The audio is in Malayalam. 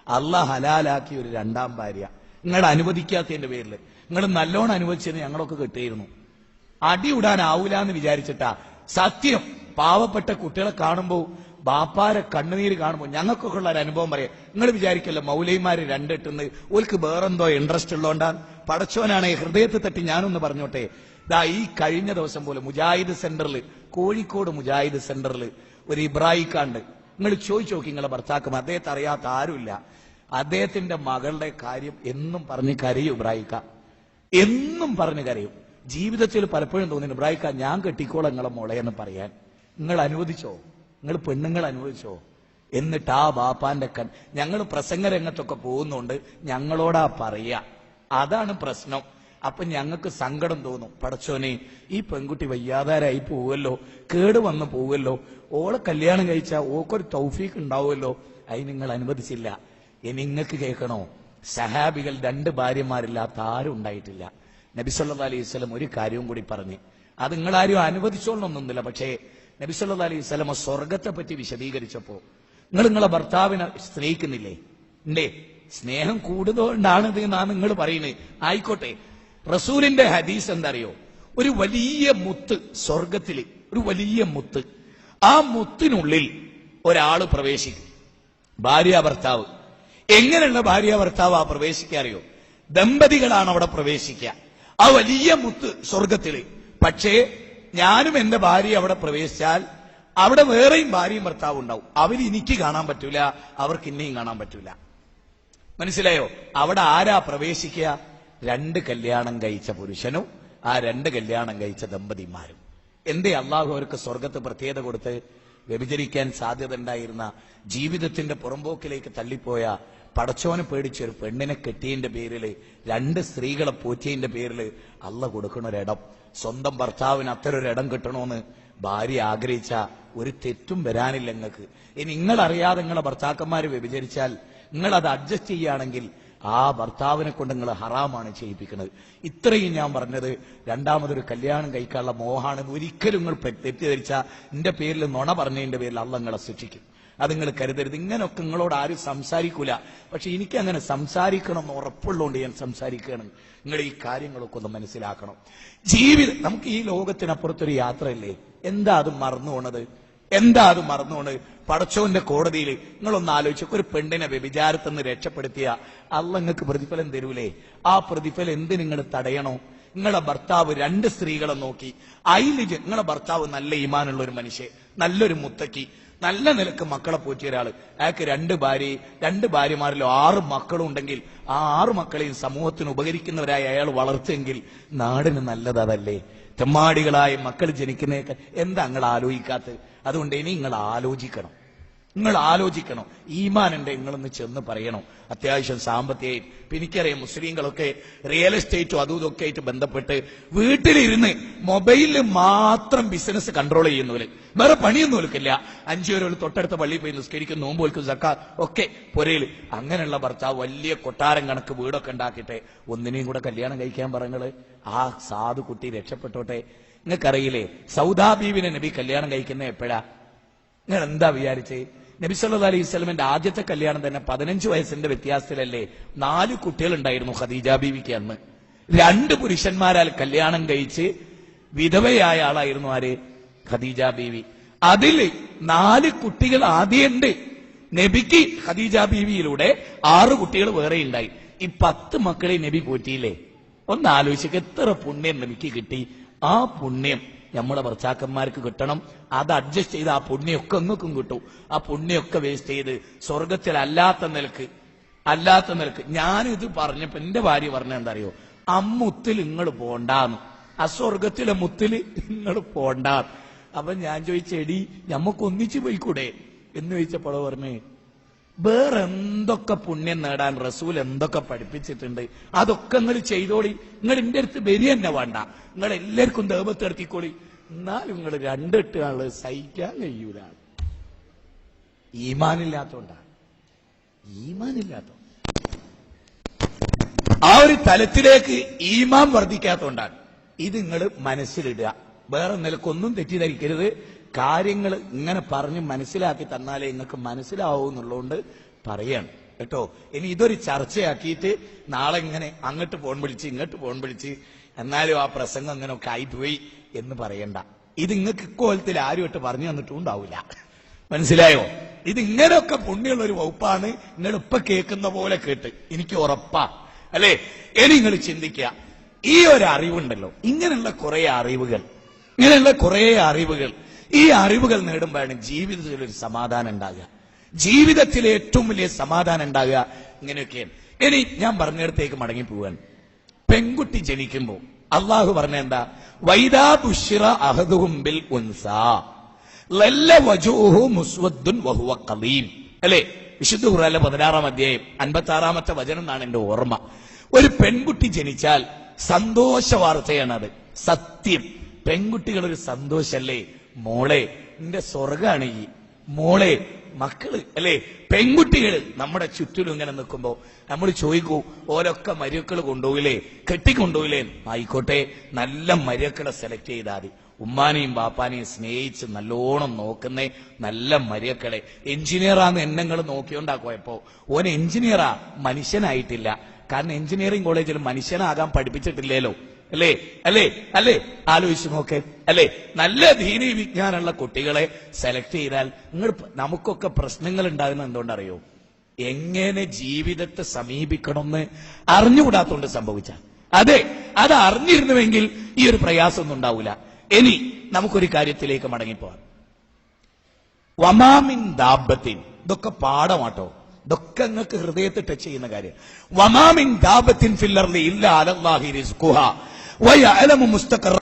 അള്ളാഹ് ഹലാലാക്കി ഒരു രണ്ടാം ഭാര്യ നിങ്ങൾ അനുവദിക്കാത്തതിന്റെ പേരിൽ. നിങ്ങൾ നല്ലോണം അനുവദിച്ചത് ഞങ്ങളൊക്കെ കിട്ടിയിരുന്നു. അടി ഇടാനാവൂല എന്ന് വിചാരിച്ചിട്ടാ. സത്യം, പാവപ്പെട്ട കുട്ടികളെ കാണുമ്പോ ബാപ്പാരെ കണ്ണുനീര് കാണുമ്പോൾ ഞങ്ങൾക്കൊക്കെ ഉള്ള ഒരു അനുഭവം പറയാം. നിങ്ങൾ വിചാരിക്കല്ലോ മൗലൈമാര് രണ്ടിട്ടെന്ന് ഓൽക്ക് വേറെന്തോ ഇൻട്രസ്റ്റ് ഉള്ളതുകൊണ്ടാണ്. പടച്ചോനാണ് ഹൃദയത്തെ തട്ടി ഞാനൊന്ന് പറഞ്ഞോട്ടെ. ദാ ഈ കഴിഞ്ഞ ദിവസം പോലെ മുജാഹിദ് സെന്ററിൽ, കോഴിക്കോട് മുജാഹിദ് സെന്ററിൽ ഒരു ഇബ്രാഹിക്കാണ്ട്. നിങ്ങൾ ചോദിച്ചു നോക്കി നിങ്ങളെ ഭർത്താക്കും, അദ്ദേഹത്തെ അറിയാത്ത ആരുമില്ല. അദ്ദേഹത്തിന്റെ മകളുടെ കാര്യം എന്നും പറഞ്ഞ് കരയും ഇബ്രാഹിക്ക, എന്നും പറഞ്ഞ് കരയും. ജീവിതത്തിൽ പലപ്പോഴും തോന്നുന്നു ഇബ്രാഹിക്ക ഞാൻ കെട്ടിക്കോളാം നിങ്ങളെ മോളെ എന്ന് പറയാൻ. നിങ്ങൾ അനുവദിച്ചോ? നിങ്ങൾ പെണ്ണുങ്ങൾ അനുവദിച്ചോ? എന്നിട്ട് ആ ബാപ്പാന്റെ ഞങ്ങൾ പ്രസംഗ രംഗത്തൊക്കെ പോകുന്നുണ്ട്, ഞങ്ങളോടാ പറയാ. അതാണ് പ്രശ്നം. അപ്പൊ ഞങ്ങൾക്ക് സങ്കടം തോന്നും. പടച്ചോനെ, ഈ പെൺകുട്ടി വയ്യാതാരായി പോവുമല്ലോ, കേട് വന്ന് പോവുമല്ലോ, ഓളെ കല്യാണം കഴിച്ചാൽ ഓക്കൊരു തൗഫീഖ് ഉണ്ടാവുമല്ലോ. അതിന് നിങ്ങൾ അനുവദിച്ചില്ല. ഇനി നിങ്ങൾക്ക് കേൾക്കണോ, സഹാബികൾ 2 ഭാര്യമാരില്ലാത്ത ആരും ഉണ്ടായിട്ടില്ല. നബി സല്ലല്ലാഹു അലൈഹി വസല്ലം ഒരു കാര്യവും കൂടി പറഞ്ഞ്, അത് നിങ്ങളാരും അനുവദിച്ചോളണമെന്നൊന്നുമില്ല. പക്ഷേ നബി സല്ലല്ലാഹു അലൈഹി വസല്ലം സ്വർഗത്തെ പറ്റി വിശദീകരിച്ചപ്പോ, നിങ്ങളെ ഭർത്താവിനെ സ്നേഹിക്കുന്നില്ലേ? ഉണ്ടേ, സ്നേഹം കൂടുതലുകൊണ്ടാണ് ഇത് എന്നാണ് നിങ്ങൾ പറയുന്നത്. ആയിക്കോട്ടെ, റസൂലിന്റെ ഹദീസ് എന്താ അറിയോ? ഒരു വലിയ മുത്ത് സ്വർഗത്തില്, ഒരു വലിയ മുത്ത്. ആ മുത്തിനുള്ളിൽ ഒരാള് പ്രവേശിക്കും, ഭാര്യ ഭർത്താവ്. എങ്ങനെയുള്ള ഭാര്യ ഭർത്താവ് ആ പ്രവേശിക്കുക അറിയോ? ദമ്പതികളാണ് അവിടെ പ്രവേശിക്കുക, ആ വലിയ മുത്ത് സ്വർഗത്തില്. പക്ഷേ ഞാനും എന്റെ ഭാര്യ അവിടെ പ്രവേശിച്ചാൽ അവിടെ വേറെയും ഭാര്യയും ഭർത്താവും ഉണ്ടാവും. എനിക്ക് കാണാൻ പറ്റൂല, അവർക്ക് ഇന്നെയും കാണാൻ പറ്റൂല. മനസ്സിലായോ? അവിടെ ആരാ പ്രവേശിക്കുക? 2 കല്യാണം കഴിച്ച പുരുഷനും ആ 2 കല്യാണം കഴിച്ച ദമ്പതിമാരും. എന്തേ അള്ളാഹു അവർക്ക് സ്വർഗത്ത് പ്രത്യേകത കൊടുത്ത്? വ്യഭിചരിക്കാൻ സാധ്യത ഉണ്ടായിരുന്ന, ജീവിതത്തിന്റെ പുറമ്പോക്കിലേക്ക് തള്ളിപ്പോയ, പടച്ചോനെ പേടിച്ചൊരു പെണ്ണിനെ കെട്ടിയതിന്റെ പേരില്, 2 സ്ത്രീകളെ പോറ്റിയതിന്റെ പേരില് അള്ള കൊടുക്കണ ഒരിടം. സ്വന്തം ഭർത്താവിന് അത്തരൊരിടം കിട്ടണമെന്ന് ഭാര്യ ആഗ്രഹിച്ച ഒരു തെറ്റും വരാനില്ല നിങ്ങൾക്ക്. ഇനി നിങ്ങളറിയാതെ നിങ്ങളെ ഭർത്താക്കന്മാര് വ്യഭിചരിച്ചാൽ നിങ്ങളത് അഡ്ജസ്റ്റ് ചെയ്യുകയാണെങ്കിൽ ആ ഭർത്താവിനെ കൊണ്ട് നിങ്ങൾ ഹറാമാണ് ചെയ്യിപ്പിക്കുന്നത്. ഇത്രയും ഞാൻ പറഞ്ഞത് രണ്ടാമതൊരു കല്യാണം കഴിക്കാനുള്ള മോഹാണ്. ഒരിക്കലും നിങ്ങൾ തെറ്റിദ്ധരിച്ച എന്റെ പേരിൽ നുണ പറഞ്ഞതിന്റെ പേരിൽ അള്ള നിങ്ങളെ ശിക്ഷിക്കും. അത് നിങ്ങൾ കരുതരുത്. ഇങ്ങനൊക്കെ നിങ്ങളോട് ആരും സംസാരിക്കൂല. പക്ഷെ എനിക്ക് അങ്ങനെ സംസാരിക്കണം എന്ന് ഉറപ്പുള്ളതുകൊണ്ട് ഞാൻ സംസാരിക്കണം. നിങ്ങൾ ഈ കാര്യങ്ങളൊക്കെ ഒന്ന് മനസ്സിലാക്കണം. ജീവിതം, നമുക്ക് ഈ ലോകത്തിനപ്പുറത്തൊരു യാത്രയല്ലേ. എന്താ അത് മറന്നു പോണത്? എന്താ അത് മറന്നു പോണത്? പടച്ചോന്റെ കോടതിയിൽ നിങ്ങളൊന്ന് ആലോചിച്ചു, ഒരു പെണ്ണിനെ വ്യഭിചാരത്തിൽ നിന്ന് രക്ഷപ്പെടുത്തിയ അള്ള നിങ്ങൾക്ക് പ്രതിഫലം തരൂലേ? ആ പ്രതിഫലം എന്ത് നിങ്ങൾ തടയണോ? നിങ്ങളുടെ ഭർത്താവ് 2 സ്ത്രീകളെ നോക്കി, അതിൽ നിങ്ങളുടെ ഭർത്താവ് നല്ല ഈമാനുള്ള ഒരു മനുഷ്യൻ, നല്ലൊരു മുത്തക്കി, നല്ല നിലക്ക് മക്കളെ പോറ്റിയ ഒരാള്, അയാൾക്ക് 2 ഭാര്യമാരിലോ 6 മക്കളും ഉണ്ടെങ്കിൽ ആ 6 മക്കളെയും സമൂഹത്തിന് ഉപകരിക്കുന്നവരായി അയാൾ വളർത്തുമെങ്കിൽ നാടിന് നല്ലതല്ലേ? തെമ്മാടികളായ മക്കൾ ജനിക്കുന്നതൊക്കെ എന്താ നിങ്ങൾ ആലോചിക്കാത്തത്? അതുകൊണ്ട് ഇനി നിങ്ങൾ ആലോചിക്കണം. ഈമാനുണ്ട് നിങ്ങളൊന്ന് ചെന്ന് പറയണം. അത്യാവശ്യം സാമ്പത്തികമായിട്ട്. എനിക്കറിയാം മുസ്ലിങ്ങളൊക്കെ റിയൽ എസ്റ്റേറ്റും അതും ഇതൊക്കെ ആയിട്ട് ബന്ധപ്പെട്ട് വീട്ടിലിരുന്ന് മൊബൈലിൽ മാത്രം ബിസിനസ് കൺട്രോൾ ചെയ്യുന്നവര്, വേറെ പണിയൊന്നും ഓൽക്കില്ല. 5 പേര് തൊട്ടടുത്ത പള്ളിയിൽ പോയി നിസ്കരിക്കും, നോമ്പ് ഓൽക്കും, സക്കാത്ത് ഒക്കെ പുരയിൽ. അങ്ങനെയുള്ള ഭർത്താവ് വലിയ കൊട്ടാരം കണക്ക് വീടൊക്കെ ഉണ്ടാക്കിയിട്ട് ഒന്നിനെയും കൂടെ കല്യാണം കഴിക്കാൻ പറഞ്ഞത് ആ സാധു കുട്ടി രക്ഷപ്പെട്ടോട്ടെ. നിങ്ങൾക്കറിയില്ലേ സൗദാ ബീവിനെ നബി കല്യാണം കഴിക്കുന്നത് എപ്പോഴാ? നിങ്ങൾ എന്താ വിചാരിച്ചേ? നബി സല്ലല്ലാഹു അലൈഹി വസല്ലമയുടെ ആദ്യത്തെ കല്യാണം തന്നെ 15 വയസ്സിന്റെ വ്യത്യാസത്തിലല്ലേ? 4 കുട്ടികളുണ്ടായിരുന്നു ഖദീജ ബീവിക്ക് അന്ന്. 2 പുരുഷന്മാരാൽ കല്യാണം കഴിച്ച് വിധവയായ ആളായിരുന്നു ആര്? ഖദീജ ബീവി. അതിൽ 4 കുട്ടികൾ ആദ്യമുണ്ട്. നബിക്ക് ഖദീജ ബീവിയിലൂടെ 6 കുട്ടികൾ വേറെ ഉണ്ടായി. ഈ 10 മക്കളെ നബി പോറ്റിയില്ലേ? ഒന്ന് ആലോചിക്കുക, എത്ര പുണ്യം നബിക്ക് കിട്ടി. ആ പുണ്യം നമ്മുടെ ഭർത്താക്കന്മാർക്ക് കിട്ടണം. അത് അഡ്ജസ്റ്റ് ചെയ്ത് ആ പുണ്യമൊക്കെ ഒന്നും കിട്ടും. ആ പുണ്യമൊക്കെ വേസ്റ്റ് ചെയ്ത് സ്വർഗത്തിൽ അല്ലാത്ത നിലക്ക് ഞാനിത് പറഞ്ഞപ്പോ എന്റെ ഭാര്യ പറഞ്ഞ എന്താ അറിയോ? അമ്മുത്തിൽ നിങ്ങൾ പോണ്ടാന്ന്, അസ്വർഗത്തിലെ മുത്തിൽ നിങ്ങൾ പോണ്ടാന്ന്. അപ്പൊ ഞാൻ ചോദിച്ചെടി ഞമ്മക്ക് ഒന്നിച്ചു പോയിക്കൂടെ എന്ന് ചോദിച്ചപ്പോൾ പറഞ്ഞേ, വേറെ എന്തൊക്കെ പുണ്യം നേടാൻ റസൂൽ എന്തൊക്കെ പഠിപ്പിച്ചിട്ടുണ്ട് അതൊക്കെ നിങ്ങൾ ചെയ്തോളി. നിങ്ങൾ എന്റെ അടുത്ത് വരി തന്നെ വേണ്ട, നിങ്ങൾ എല്ലാവർക്കും ദേവത്ത് എടുത്തിക്കോളി. എന്നാലും നിങ്ങൾ 2 ആള് സഹിക്കാൻ കഴിയൂല. ഈമാനില്ലാത്തോണ്ടാണ്. ആ ഒരു തലത്തിലേക്ക് ഈമാൻ വർദ്ധിക്കാത്തോണ്ടാണ്. ഇത് നിങ്ങൾ മനസ്സിലിടുക. വേറെ നിലക്കൊന്നും തെറ്റിദ്ധരിക്കരുത്. കാര്യങ്ങൾ ഇങ്ങനെ പറഞ്ഞ് മനസ്സിലാക്കി തന്നാലേ നിങ്ങൾക്ക് മനസ്സിലാവൂ എന്നുള്ളതുകൊണ്ട് പറയാണ്. കേട്ടോ. ഇനി ഇതൊരു ചർച്ചയാക്കിയിട്ട് നാളെ ഇങ്ങനെ അങ്ങോട്ട് ഫോൺ വിളിച്ച് ഇങ്ങോട്ട് ഫോൺ വിളിച്ച് എന്നാലും ആ പ്രസംഗം അങ്ങനെയൊക്കെ ആയിപ്പോയി എന്ന് പറയണ്ട. ഇത് നിങ്ങൾക്ക് ഇക്കോലത്തിൽ ആരും ഇട്ട് പറഞ്ഞു തന്നിട്ടും ഉണ്ടാവില്ല. മനസ്സിലായോ? ഇത് ഇങ്ങനെയൊക്കെ പുണ്യമുള്ള ഒരു വകുപ്പാണ്. നിങ്ങൾ ഇപ്പൊ കേൾക്കുന്ന പോലെ കേട്ട് എനിക്ക് ഉറപ്പാ, അല്ലേ? ഇനി നിങ്ങൾ ചിന്തിക്കുക, ഈ ഒരു അറിവുണ്ടല്ലോ, ഇങ്ങനെയുള്ള കുറെ അറിവുകൾ, ഈ അറിവുകൾ നേടുമ്പോഴാണ് ജീവിതത്തിൽ ഒരു സമാധാനം ഉണ്ടാകുക. ജീവിതത്തിലെ ഏറ്റവും വലിയ സമാധാനം ഉണ്ടാകുക ഇങ്ങനെയൊക്കെയാണ്. ഇനി ഞാൻ പറഞ്ഞിടത്തേക്ക് മടങ്ങി പോവാൻ, പെൺകുട്ടി ജനിക്കുമ്പോ അള്ളാഹു പറഞ്ഞ എന്താ? വൈദാ ബുശ്ശിറ അഹദുഹും ബിൽ ഉൻസാ ലല്ല വജൂഹു മുസ്വദ്ദുൻ വഹുവ ഖലീം, അല്ലേ? വിശുദ്ധ ഖുർആനിലെ 16-ാം അധ്യായം 56-ാമത്തെ വചനം എന്നാണ് എന്റെ ഓർമ്മ. ഒരു പെൺകുട്ടി ജനിച്ചാൽ സന്തോഷ വാർത്തയാണത്. സത്യം, പെൺകുട്ടികൾ ഒരു സന്തോഷല്ലേ മോളെ, നിന്റെ സ്വർഗാണ് ഈ മോളെ, മക്കള്, അല്ലേ? പെൺകുട്ടികൾ നമ്മുടെ ചുറ്റിലും ഇങ്ങനെ നിൽക്കുമ്പോ നമ്മൾ ചോദിക്കൂ, ഓരൊക്കെ മരുക്കൾ കൊണ്ടുപോയില്ലേ, കെട്ടിക്കൊണ്ടുപോയില്ലേ? ആയിക്കോട്ടെ, നല്ല മരുക്കളെ സെലക്ട് ചെയ്താൽ മതി. ഉമ്മാനെയും ബാപ്പാനെയും സ്നേഹിച്ച് നല്ലോണം നോക്കുന്നേ നല്ല മരുക്കളെ. എഞ്ചിനീയറാന്ന് എന്നെങ്ങൾ നോക്കിയോണ്ടാക്കുവപ്പോ ഓൻ എഞ്ചിനീയറാ, മനുഷ്യനായിട്ടില്ല. കാരണം എഞ്ചിനീയറിംഗ് കോളേജിൽ മനുഷ്യനാകാൻ പഠിപ്പിച്ചിട്ടില്ലല്ലോ, അല്ലേ? അല്ലേ? അല്ലേ? ആലോചിച്ച് നോക്ക്, അല്ലേ? നല്ല ദീനീ വിജ്ഞാനമുള്ള കുട്ടികളെ സെലക്ട് ചെയ്താൽ നമുക്കൊക്കെ പ്രശ്നങ്ങൾ ഉണ്ടാകുന്ന എന്തുകൊണ്ടറിയോ? എങ്ങനെ ജീവിതത്തെ സമീപിക്കണമെന്ന് അറിഞ്ഞുകൂടാത്തോണ്ട് സംഭവിച്ച. അതെ, അത് അറിഞ്ഞിരുന്നുവെങ്കിൽ ഈ ഒരു പ്രയാസമൊന്നും ഉണ്ടാവില്ല. ഇനി നമുക്കൊരു കാര്യത്തിലേക്ക് മടങ്ങിപ്പോവാം. വമാമിൻ ദാബത്തിൻ, ഇതൊക്കെ പാഠമാട്ടോ, ഇതൊക്കെ നിങ്ങൾക്ക് ഹൃദയത്തിൽ ടച്ച് ചെയ്യുന്ന കാര്യം. വമാമിൻ ദാബത്തിൻ ഫിൽ അർളി ഇല്ലാ അലല്ലാഹി റിസ്ഖുഹാ വയഅലമു മുസ്തഖറ